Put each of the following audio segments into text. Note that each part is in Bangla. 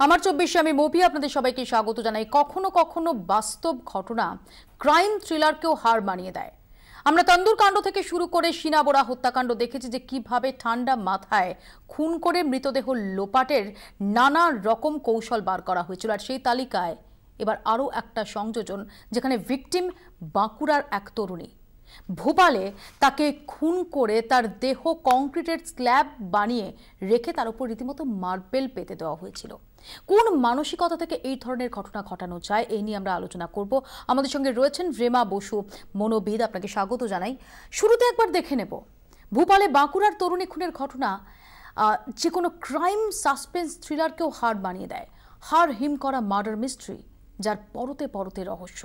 আমার 24 আমি মৌপি আপনাদের সবাইকে স্বাগত জানাই। কখনো কখনো বাস্তব ঘটনা ক্রাইম থ্রিলারকেও হার মানিয়ে দেয়। আমরা তন্দুর কাণ্ড থেকে শুরু করে সিনাবোরা হত্যাকাণ্ড দেখেছি যে কিভাবে ঠান্ডা মাথায় খুন করে মৃতদেহ লোপাটের নানা রকম কৌশল বার করা হয়েছিল। আর সেই তালিকায় এবার আরও একটা সংযোজন, যেখানে ভিকটিম বাঁকুড়ার এক তরুণী। ভোপালে তাকে খুন করে তার দেহ কংক্রিটের স্ল্যাব বানিয়ে রেখে তার উপর রীতিমতো মার্বেল পেতে দেওয়া হয়েছিল। কোন মানসিকতা থেকে এই ধরনের ঘটনা ঘটানো যায়, এই নিয়ে আমরা আলোচনা করব। আমাদের সঙ্গে রয়েছেন রেমা বসু, মনোবিদ। আপনাকে স্বাগত জানাই। শুরুতে একবার দেখে নেব ভোপালে বাঁকুড়ার তরুণী খুনের ঘটনা যে কোনো ক্রাইম সাসপেন্স থ্রিলারকেও হার বানিয়ে দেয়। হার হিম করা মার্ডার মিস্ট্রি, যার পরতে পরতে রহস্য।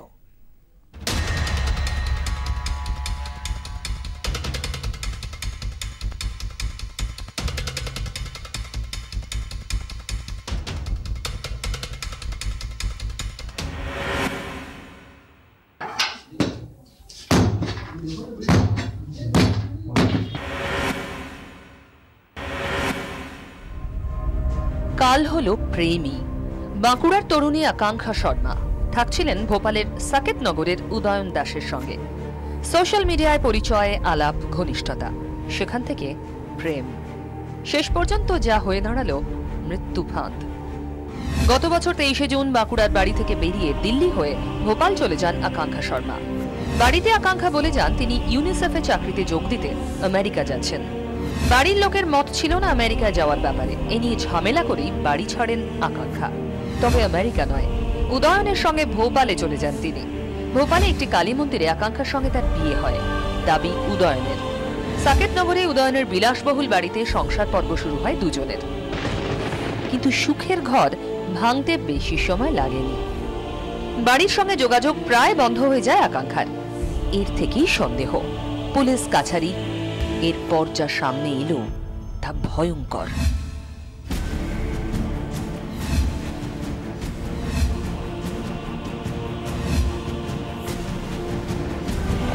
কাল হলো প্রেমী। বাঁকুড়ার তরুণী আকাঙ্ক্ষা শর্মা থাকছিলেন ভোপালের সাকেতনগরের উদয়ন দাসের সঙ্গে। সোশ্যাল মিডিয়ায় পরিচয়, আলাপ, ঘনিষ্ঠতা, সেখান থেকে প্রেম। শেষ পর্যন্ত যা হয়ে দাঁড়ালো মৃত্যু ফাঁদ। গত বছর 23শে জুন বাঁকুড়ার বাড়ি থেকে বেরিয়ে দিল্লি হয়ে ভোপাল চলে যান আকাঙ্ক্ষা শর্মা। বাড়িতে আকাঙ্ক্ষা বলে যান তিনি ইউনিসেফে চাকরিতে যোগ দিতে আমেরিকা যাচ্ছেন। বাড়ির লোকের মত ছিল না আমেরিকা যাওয়ার ব্যাপারে। এ নিয়ে ঝামেলা করেই বাড়ি ছাড়েন আকাঙ্ক্ষা। তবে আমেরিকা নয়, উদয়নের সঙ্গে ভোপালে চলে যান তিনি। ভোপালে একটি কালী মন্দিরে আকাঙ্ক্ষার সঙ্গে তার বিয়ে হয়, দাবি উদয়নের। সাকেতনগরে উদয়নের বিলাসবহুল বাড়িতে সংসার পর্ব শুরু হয় দুজনের। কিন্তু সুখের ঘর ভাঙতে বেশি সময় লাগেনি। বাড়ির সঙ্গে যোগাযোগ প্রায় বন্ধ হয়ে যায় আকাঙ্ক্ষার। এর থেকেই সন্দেহ, পুলিশ কাছারি। এরপর যা সামনে এলো তা ভয়ঙ্কর।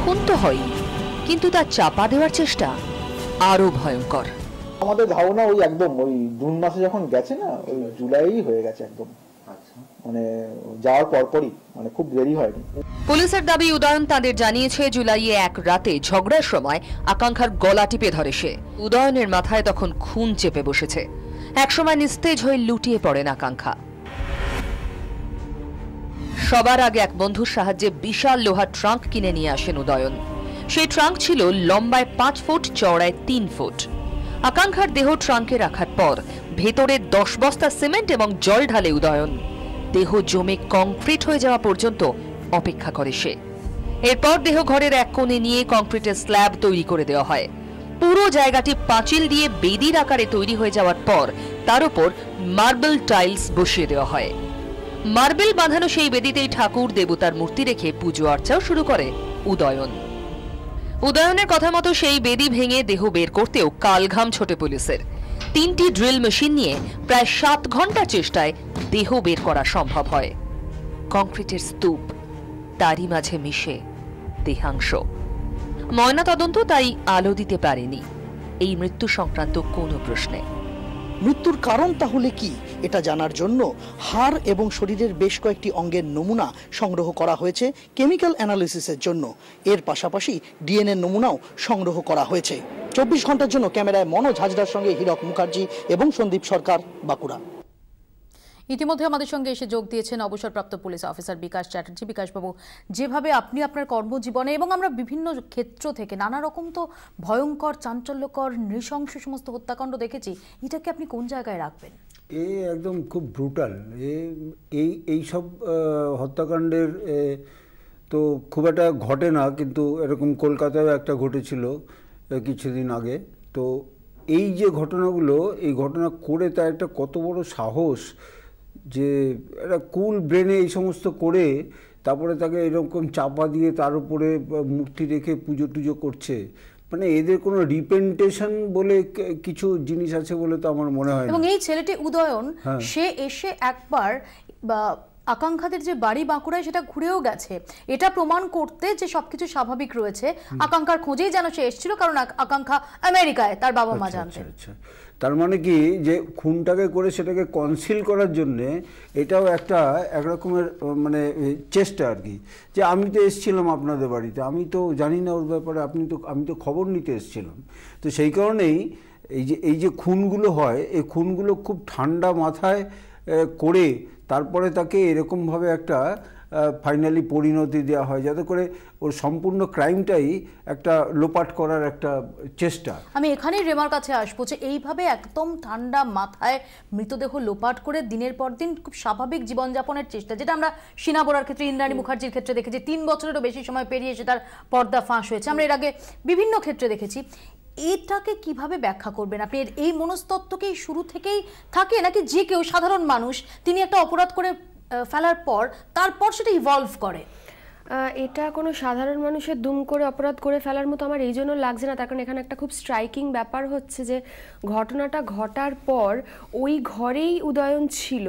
খুন তো হয়নি, কিন্তু তা চাপা দেওয়ার চেষ্টা আরো ভয়ঙ্কর। আমাদের ধারণা ওই একদম ওই জুন মাসে যখন গেছে না, ওই জুলাই হয়ে গেছে একদম, মানে যাওয়ার পরপরই, মানে খুব দেরি হয়নি। পুলিশের দাবি উদয়ন তাদের জানিয়েছে জুলাইয়ে এক রাতে ঝগড়ার সময় আকাঙ্ক্ষার গলা টিপে ধরে সে। উদয়নের মাথায় তখন খুন চেপে বসেছে। একসময় নিস্তেজ হয়ে লুটিয়ে পড়েন আকাঙ্ক্ষা। সবার আগে এক বন্ধুর সাহায্যে বিশাল লোহার ট্রাঙ্ক কিনে নিয়ে আসেন উদয়ন। সেই ট্রাঙ্ক ছিল লম্বায় 5 ফুট, চওড়ায় 3 ফুট। আকাঙ্ক্ষার দেহ ট্রাঙ্কে রাখার পর ভেতরে 10 বস্তা সিমেন্ট এবং জল ঢালে উদয়ন। দেহ জমে কংক্রিট হয়ে যাওয়া পর্যন্ত অপেক্ষা করে সে। এরপর দেহ ঘরের এক কোণে নিয়ে কংক্রিটের স্ল্যাব তৈরি করে দেওয়া হয়। পুরো জায়গাটি পাঁচিল দিয়ে বেদির আকারে তৈরি হয়ে যাওয়ার পর তার উপর মার্বেল টাইলস বসিয়ে দেওয়া হয়। মার্বেল বাঁধানো সেই বেদিতেই ঠাকুর দেবতার মূর্তি রেখে পুজো অর্চাও শুরু করে উদয়ন। উদয়নের কথা মতো সেই বেদি ভেঙে দেহ বের করতেও কালঘাম ছোটে পুলিশের। 3টি ড্রিল মেশিন নিয়ে প্রায় 7 ঘন্টার চেষ্টায় দেহ বের করা সম্ভব হয়। কংক্রিটের স্তূপ, তারই মাঝে মিশে দেহাংশ। ময়নাতদন্ত তাই আলো দিতে পারেনি এই মৃত্যু সংক্রান্ত কোনো প্রশ্নে। মৃত্যুর কারণ তাহলে কি, এটা জানার জন্য হাড় এবং শরীরের বেশ কয়েকটি অঙ্গের নমুনা সংগ্রহ করা হয়েছে কেমিক্যাল অ্যানালিসিসের জন্য। এর পাশাপাশি ডিএনএ নমুনাও সংগ্রহ করা হয়েছে। 24 ঘন্টার জন্য ক্যামেরায় মনোজ হাজরার সঙ্গে হীরক মুখার্জি এবং সন্দীপ সরকার, বাঁকুড়া। ইতিমধ্যে আমাদের সঙ্গে এসে যোগ দিয়েছেন অবসরপ্রাপ্ত পুলিশ অফিসার বিকাশ চ্যাটার্জি। বিকাশবাবু, যেভাবে আপনি আপনার কর্মজীবনে এবং আমরা বিভিন্ন ক্ষেত্র থেকে নানা রকম তো ভয়ঙ্কর, চাঞ্চল্যকর, নৃশংস সমস্ত হত্যাকাণ্ড দেখেছি, এটাকে আপনি কোন জায়গায় রাখবেন? একদম খুব ব্রুটাল। এই সব হত্যাকাণ্ডের তো খুব একটা ঘটে না, কিন্তু এরকম কলকাতায় একটা ঘটেছিল কিছুদিন আগে। তো এই যে ঘটনাগুলো, এই ঘটনা করে তার একটা কত বড় সাহস, যে একটা কুল ব্রেনে এই সমস্ত করে তারপরে তাকে এরকম চাপা দিয়ে তার উপরে মূর্তি রেখে পুজো টুজো করছে। মানে এদের কোনো রিপেন্টেশন বলে কিছু জিনিস আছে বলে তো আমার মনে হয় না। এবং এই ছেলেটি উদয়ন, সে এসে একবার আকাঙ্ক্ষাদের যে বাড়ি বাঁকুড়ায় সেটা ঘুরেও গেছে, এটা প্রমাণ করতে যে সবকিছু স্বাভাবিক রয়েছে। আকাঙ্ক্ষার খোঁজেই যেন সে এসেছিল, কারণ আকাঙ্ক্ষা আমেরিকায়, তার বাবা মা জানতেন। তার মানে কি যে খুনটাকে করে সেটাকে কনসিল করার জন্যে এটাও একটা একরকমের মানে চেষ্টা আর কি, যে আমি তো এসেছিলাম আপনাদের বাড়িতে, আমি তো জানি না ওর ব্যাপারে, আমি তো খবর নিতে এসেছিলাম। তো সেই কারণেই এই যে খুনগুলো হয়, এই খুনগুলো খুব ঠান্ডা মাথায় করে তারপরে তাকে এরকমভাবে একটা ফাইনালি পরিণতি দেওয়া হয়, যাতে করে ওর সম্পূর্ণ ক্রাইমটাই একটা লোপাট করার একটা চেষ্টা। আমি এখানেই রেমার কাছে আসবো যে এইভাবে একদম ঠান্ডা মাথায় মৃতদেহ লোপাট করে দিনের পর দিন খুব স্বাভাবিক জীবনযাপনের চেষ্টা, যেটা আমরা শীনা বোরার ক্ষেত্রে, ইন্দ্রাণী মুখার্জির ক্ষেত্রে দেখেছি। 3 বছরেরও বেশি সময় পেরিয়ে এসে তার পর্দা ফাঁস হয়েছে, আমরা এর আগে বিভিন্ন ক্ষেত্রে দেখেছি। এটাকে কিভাবে ব্যাখ্যা করবেন আপনি? এই মনস্তত্ত্বকেই শুরু থেকেই থাকে, নাকি যে কেউ সাধারণ মানুষ তিনি একটা অপরাধ করে ফেলার পর তারপর সেটা ইভলভ করে? এটা কোনো সাধারণ মানুষের দুম করে অপরাধ করে ফেলার মতো আমার এই জন্য লাগছে না, তার কারণ এখানে একটা খুব স্ট্রাইকিং ব্যাপার হচ্ছে যে ঘটনাটা ঘটার পর ওই ঘরেই উদয়ন ছিল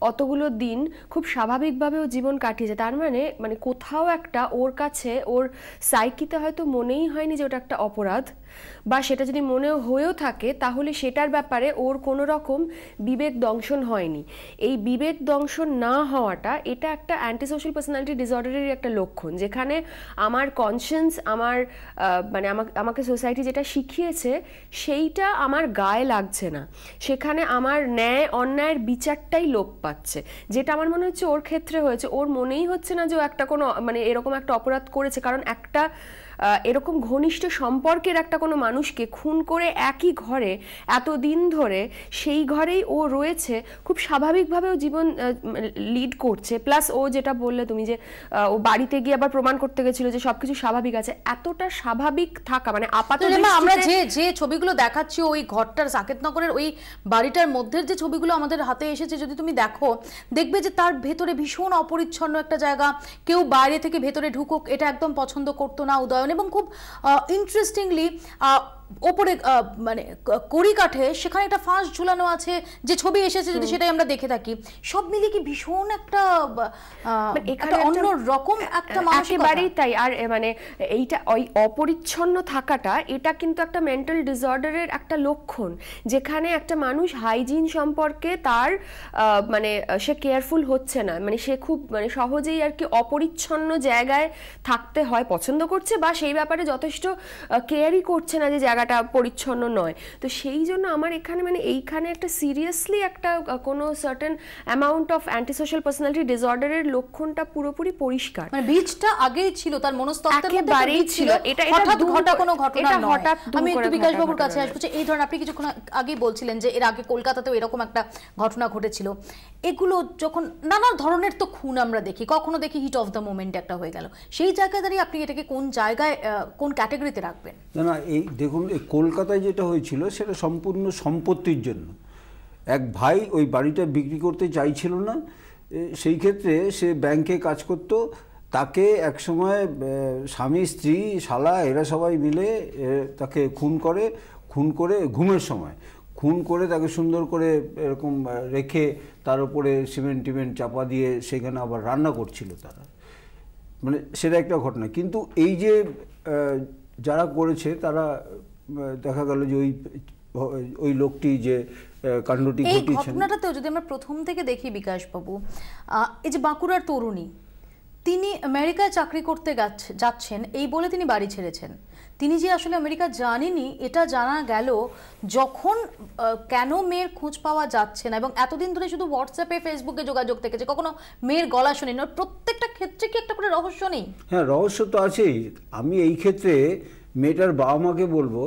অতগুলো দিন, খুব স্বাভাবিকভাবেও জীবন কাটিয়েছে। তার মানে কোথাও একটা ওর কাছে, ওর সাইকিতে হয়তো মনেই হয়নি যে ওটা একটা অপরাধ, বা সেটা যদি মনেও হয়েও থাকে তাহলে সেটার ব্যাপারে ওর কোনো রকম বিবেক দংশন হয়নি। এই বিবেক দংশন না হওয়াটা, এটা একটা অ্যান্টিসোশ্যাল পার্সোনালিটি ডিসঅর্ডারেরই একটা লক্ষণ, যেখানে আমার কনসিয়েন্স, আমার আমাকে সোসাইটি যেটা শিখিয়েছে সেইটা আমার গায়ে লাগছে না, সেখানে আমার ন্যায় অন্যায়ের বিচারটাই লোপ পাচ্ছে, যেটা আমার মনে হচ্ছে ওর ক্ষেত্রে হয়েছে। ওর মনেই হচ্ছে না যে ও একটা কোনো এরকম একটা অপরাধ করেছে, কারণ একটা এরকম ঘনিষ্ঠ সম্পর্কের একটা কোনো মানুষকে খুন করে একই ঘরে এতদিন ধরে সেই ঘরেই ও রয়েছে, খুব স্বাভাবিকভাবেও জীবন লিড করছে। প্লাস ও যেটা বললে তুমি যে ও বাড়িতে গিয়ে আবার প্রমাণ করতে গেছিল যে সবকিছু স্বাভাবিক আছে, এতটা স্বাভাবিক থাকা আপাতত আমরা যে ছবিগুলো দেখাচ্ছি ওই ঘরটার, সাকেতনগরের ওই বাড়িটার মধ্যে যে ছবিগুলো আমাদের হাতে এসেছে, যদি তুমি দেখো দেখবে যে তার ভেতরে ভীষণ অপরিচ্ছন্ন একটা জায়গা, কেউ বাইরে থেকে ভেতরে ঢুকুক এটা একদম পছন্দ করতো না উদয়ন। এবং খুব ইন্টারেস্টিংলি ওপরে কড়ি কাঠে সেখানে একটা ফাঁস ঝুলানো আছে, যে ছবি এসেছে যদি সেটাই আমরা দেখে থাকি, সব মিলিয়ে কি ভীষণ একটা অন্য রকম একটা একেবারেই তাই। আর এইটা ওই অপরিচ্ছন্ন থাকাটা, এটা কিন্তু একটা মেন্টাল ডিসঅর্ডারের একটা লক্ষণ, যেখানে একটা মানুষ হাইজিন সম্পর্কে তার সে কেয়ারফুল হচ্ছে না, সে খুব সহজেই আর কি অপরিচ্ছন্ন জায়গায় থাকতে হয় পছন্দ করছে, বা সেই ব্যাপারে যথেষ্ট কেয়ারই করছে না যে জায়গাটা পরিচ্ছন্ন নয়। তো সেই জন্য আমার এখানে এইখানে একটা সিরিয়াসলি একটা কোনো সার্টেন অ্যামাউন্ট অফ অ্যান্টিসোশ্যাল পার্সোনালিটি ডিসঅর্ডারের লক্ষণটা পুরোপুরি পরিষ্কার। বীজটা আগেই ছিল তার মনস্তত্ত্বের মধ্যে, একেবারেই ছিল। এটা ঘটা কোনো ঘটনা নয়। হঠাৎ আমি একটু বিকাশ বাবুর কাছে আসবো। এই ধরনের আপনি কিছুক্ষণ আগেই বলছিলেন যে এর আগে কলকাতাতেও এরকম একটা ঘটনা ঘটেছিল। এগুলো যখন নানা ধরনের তো খুন আমরা দেখি, কখনো দেখি হিট অফ দ্য মোমেন্ট একটা হয়ে গেল, সেই জায়গায় দাঁড়িয়ে আপনি এটাকে কোন জায়গায়, কোন ক্যাটাগরিতে রাখবেন? না, এই দেখুন, এই কলকাতায় যেটা হয়েছিল সেটা সম্পূর্ণ সম্পত্তির জন্য। এক ভাই ওই বাড়িটা বিক্রি করতে চাইছিল না, সেই ক্ষেত্রে সে ব্যাংকে কাজ করত, তাকে একসময় স্বামী স্ত্রী শালা এরা সবাই মিলে তাকে খুন করে ঘুমের সময় খুন করে তাকে সুন্দর করে এরকম রেখে তার উপরে সিমেন্ট টিমেন্ট চাপা দিয়ে সেখানে আবার রান্না করছিল তারা, সেটা একটা ঘটনা। কিন্তু এই যে যারা করেছে তারা দেখা গেল যে ওই লোকটি যে কাণ্ডটি ঘটিয়েছেন, এই ঘটনাটাতেও যদি আমরা প্রথম থেকে দেখি বিকাশ বাবু, এই যে বাঁকুড়ার তরুণী, তিনি আমেরিকায় চাকরি করতে যাচ্ছেন এই বলে তিনি বাড়ি ছেড়েছেন। তিনি যে আসলে আমেরিকা জানেনি এটা জানা গেল যখন কেন মেয়ের খোঁজ পাওয়া যাচ্ছে না, এবং এতদিন ধরে শুধু হোয়াটসঅ্যাপে ফেসবুকে যোগাযোগ থেকেছে, কখনো মেয়ের গলা শুনি না। প্রত্যেকটা ক্ষেত্রে কি একটা করে রহস্য নেই? হ্যাঁ, রহস্য তো আছেই। আমি এই ক্ষেত্রে মেয়েটার বাবা মাকে বলবো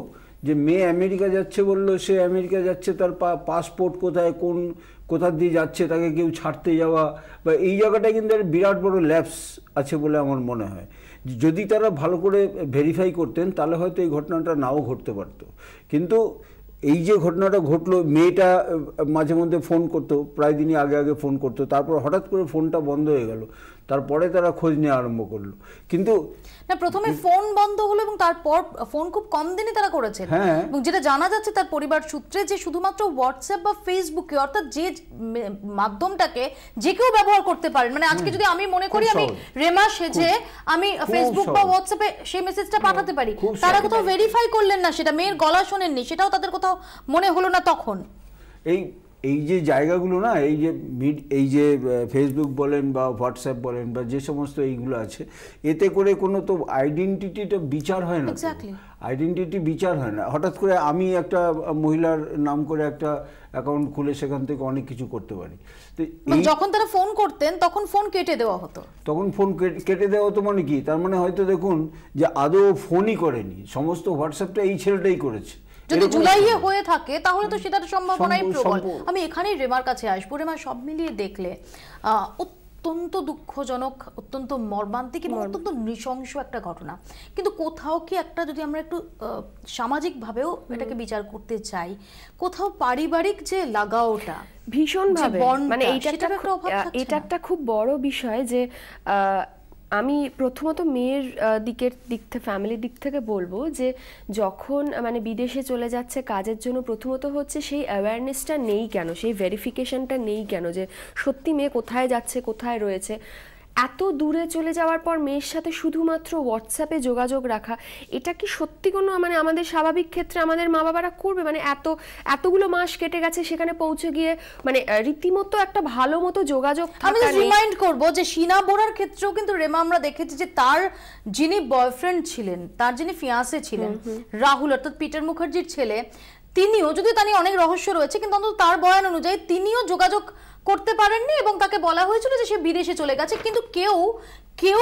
যে মেয়ে আমেরিকা যাচ্ছে বললো, সে আমেরিকা যাচ্ছে, তার পাসপোর্ট কোথায়, কোথা দিয়ে যাচ্ছে, তাকে কেউ ছাড়তে যাওয়া বা এই জায়গাটায় কিন্তু একটা বিরাট বড় ল্যাপস আছে বলে আমার মনে হয়। যদি তারা ভালো করে ভেরিফাই করতেন তাহলে হয়তো এই ঘটনাটা নাও ঘটতে পারত। কিন্তু এই যে ঘটনাটা ঘটলো, মেয়েটা মাঝে মধ্যে ফোন করতো, প্রায় দিনই আগে ফোন করতো, তারপর হঠাৎ করে ফোনটা বন্ধ হয়ে গেল। তারপরে তারা খোঁজ নেওয়া আরম্ভ করলো। কিন্তু না, প্রথমে ফোন বন্ধ হলো এবং তারপর ফোন খুব কম দিনে তারা করেছে। এবং যেটা জানা যাচ্ছে তার পরিবার সূত্রে যে শুধুমাত্র হোয়াটসঅ্যাপ বা ফেসবুকে, অর্থাৎ যে মাধ্যমটাকে যে কেউ ব্যবহার করতে পারেন, মানে আজকে যদি আমি মনে করি আমি রেমা সেজে আমি ফেসবুক বা হোয়াটসঅ্যাপে সেই মেসেজটা পাঠাতে পারি, তারা কোথাও ভেরিফাই করলেন না, সেটা মেয়ের গলা শোনেননি, সেটাও তাদের কোথাও মনে হলো না তখন। এই যে জায়গাগুলো না, এই যে ফেসবুক বলেন বা হোয়াটসঅ্যাপ বলেন বা যে সমস্ত এইগুলো আছে, এতে করে কোনো তো আইডেন্টিটিটা বিচার হয় না, আইডেন্টিটি বিচার হয় না। হঠাৎ করে আমি একটা মহিলার নাম করে একটা অ্যাকাউন্ট খুলে সেখান থেকে অনেক কিছু করতে পারি। তো যখন তারা ফোন করতেন তখন ফোন কেটে দেওয়া হতো, তখন ফোন কেটে দেওয়া হতো মানে কি, তার মানে হয়তো দেখুন যে আদৌ ফোনই করেনি, সমস্ত হোয়াটসঅ্যাপটা এই ছেলেটাই করেছে। যদি জুলাইয়ে হয়ে থাকে তাহলে তো সেটার সম্ভাবনাই প্রবল। আমি এখানেই রেমার কাছে আসবো। রেমা, সব মিলিয়ে দেখলে অত্যন্ত দুঃখজনক, অত্যন্ত মর্মান্তিক এবং অত্যন্ত নৃশংস একটা ঘটনা, কিন্তু কোথাও কি একটা, যদি আমরা একটু সামাজিকভাবেও এটাকে বিচার করতে চাই, কোথাও পারিবারিক যে লাগাওটা ভীষণভাবে, মানে এটা একটা খুব বড় বিষয় যে আমি প্রথমত মেয়ের ফ্যামিলির দিক থেকে বলবো যে যখন মানে বিদেশে চলে যাচ্ছে কাজের জন্য, প্রথমত হচ্ছে সেই অ্যাওয়ারনেসটা নেই কেন, সেই ভেরিফিকেশনটা নেই কেন যে সত্যি মেয়ে কোথায় যাচ্ছে, কোথায় রয়েছে। এত দূরে চলে যাওয়ার পর মেয়ের সাথে শুধুমাত্র হোয়াটসঅ্যাপে যোগাযোগ রাখা, এটা কি সত্যি কোনো মানে আমাদের স্বাভাবিক ক্ষেত্রে আমাদের মা বাবারা করবে? মানে এতগুলো মাস কেটে গেছে, সেখানে পৌঁছে গিয়ে মানে রীতিমতো একটা ভালো মতো যোগাযোগ। আমি রিমাইন্ড করবো যে শিনা বোরার ক্ষেত্রেও কিন্তু রেমা আমরা দেখেছি যে তার যিনি বয়ফ্রেন্ড ছিলেন, তার যিনি ফিয়ান্সে ছিলেন রাহুল, অর্থাৎ পিটার মুখার্জির ছেলে, তিনিও, যদিও তা নিয়ে অনেক রহস্য রয়েছে, কিন্তু অন্তত তার বয়ান অনুযায়ী তিনিও যোগাযোগ করতে পারেননি এবং তাকে বলা হয়েছিল যে সে বিদেশে চলে গেছে, কিন্তু কেউ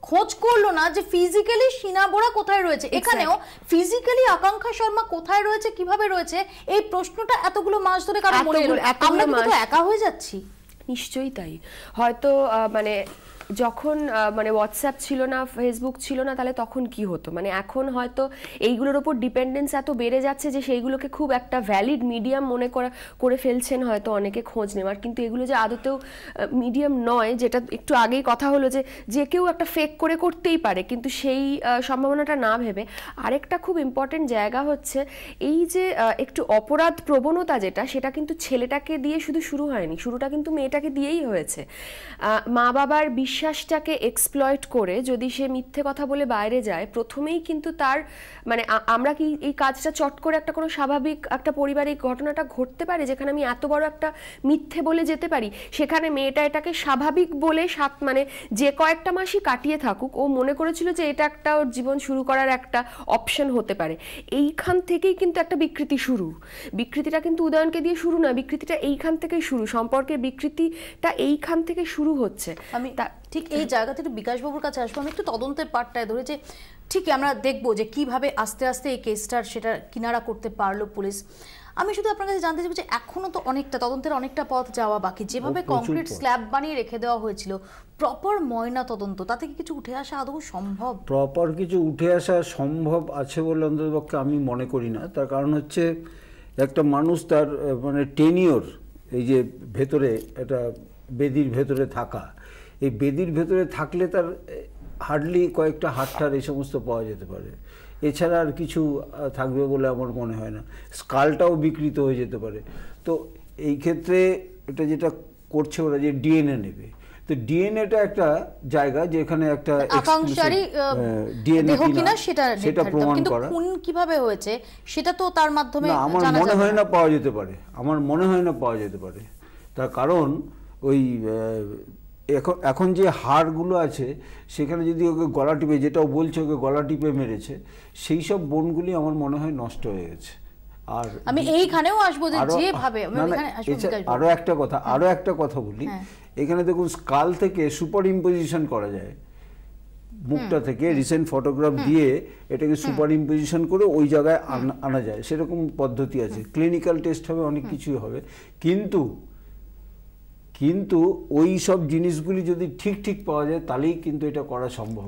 খোঁজ করলো না যে ফিজিক্যালি শিনা বোরা কোথায় রয়েছে। এখানেও ফিজিক্যালি আকাঙ্ক্ষা শর্মা কোথায় রয়েছে, কিভাবে রয়েছে, এই প্রশ্নটা এতগুলো মাস ধরে কারো মনে হলো। আমরা কিন্তু একা হয়ে যাচ্ছি। নিশ্চয়ই তাই। হয়তো মানে যখন মানে হোয়াটসঅ্যাপ ছিল না, ফেসবুক ছিল না, তাহলে তখন কি হতো, মানে এখন হয়তো এইগুলোর ওপর ডিপেন্ডেন্স এত বেড়ে যাচ্ছে যে সেইগুলোকে খুব একটা ভ্যালিড মিডিয়াম মনে করে ফেলছেন হয়তো অনেকে খোঁজ নেওয়ার, কিন্তু এগুলো যে আদতেও মিডিয়াম নয়, যেটা একটু আগেই কথা হলো যে কেউ একটা ফেক করতেই পারে, কিন্তু সেই সম্ভাবনাটা না ভেবে। আরেকটা খুব ইম্পর্টেন্ট জায়গা হচ্ছে এই যে একটু অপরাধ প্রবণতা যেটা, সেটা কিন্তু ছেলেটাকে দিয়ে শুধু শুরু হয়নি, শুরুটা কিন্তু মেয়েটাকে দিয়েই হয়েছে। মা বাবার বিশ্বাসটাকে এক্সপ্লয়েট করে যদি সে মিথ্যে কথা বলে বাইরে যায়, প্রথমেই কিন্তু তার মানে আমরা কি এই কাজটা চট করে একটা কোনো স্বাভাবিক একটা পারিবারিক ঘটনাটা ঘটতে পারে যেখানে আমি এত বড় একটা মিথ্যে বলে যেতে পারি, সেখানে মেয়েটা এটাকে স্বাভাবিক বলে মানে যে কয়েকটা মাসই কাটিয়ে থাকুক, ও মনে করেছিল যে এটা একটা ওর জীবন শুরু করার একটা অপশন হতে পারে। এইখান থেকেই কিন্তু একটা বিকৃতি শুরু। বিকৃতিটা কিন্তু উদয়নকে দিয়ে শুরু নয়, বিকৃতিটা এইখান থেকেই শুরু, সম্পর্কের বিকৃতিটা এইখান থেকে শুরু হচ্ছে। আমি ঠিক এই জায়গা থেকে বিকাশবাবুর কাছে আসবো। আমি একটু তদন্তের পার্টটায় ধরে যে ঠিকই আমরা দেখবো যে কিভাবে আস্তে আস্তে এই কেসটার সেটা কিনারা করতে পারলো পুলিশ। আমি শুধু আপনার কাছে জানতে চাইবো যে এখনো তো অনেকটা তদন্তের অনেকটা পথ যাওয়া বাকি। যেভাবে কংক্রিট স্ল্যাব বানিয়ে রেখে দেওয়া হয়েছিল, প্রপার ময়না তদন্ত, তাতে কি কিছু উঠে আসা আদৌ সম্ভব? প্রপার কিছু উঠে আসা সম্ভব আছে বলে অন্ততপক্ষে আমি মনে করি না। তার কারণ হচ্ছে একটা মানুষ তার মানে টেনিওর, এই যে ভেতরে এটা বেদির ভেতরে থাকা, এই বেদির ভেতরে থাকলে তার হার্ডলি কয়েকটা হাতটার এই সমস্ত পাওয়া যেতে পারে, এছাড়া আর কিছু থাকবে বলে আমার মনে হয় না। স্কালটাও বিকৃত হয়ে যেতে পারে। তো এই ক্ষেত্রে এটা যেটা করছে ওরা যে ডিএনএ নেবে, তো ডিএনএটা একটা জায়গা যেখানে একটা ডিএনএ কিনা সেটা প্রমাণ করা, খুন কিভাবে হয়েছে সেটা তো তার মাধ্যমে আমার মনে হয় না পাওয়া যেতে পারে, আমার মনে হয় না পাওয়া যেতে পারে। তার কারণ ওই এখন যে হাড়গুলো আছে সেখানে যদি ওকে গলা টিপে, যেটাও বলছে ওকে গলা টিপে মেরেছে, সেই সব বোনগুলি আমার মনে হয় নষ্ট হয়ে গেছে। আর আমি এইখানেও আসবো যে যেভাবে আরো একটা কথা বলি, এখানে দেখুন স্কাল থেকে সুপার ইম্পোজিশন করা যায়, মুখটা থেকে রিসেন্ট ফটোগ্রাফ দিয়ে এটাকে সুপার ইম্পোজিশন করে ওই জায়গায় আনা যায়, সেরকম পদ্ধতি আছে। ক্লিনিক্যাল টেস্ট হবে, অনেক কিছুই হবে, কিন্তু ওই সব জিনিসগুলি যদি ঠিক পাওয়া যায় তাহলেই কিন্তু এটা করা সম্ভব।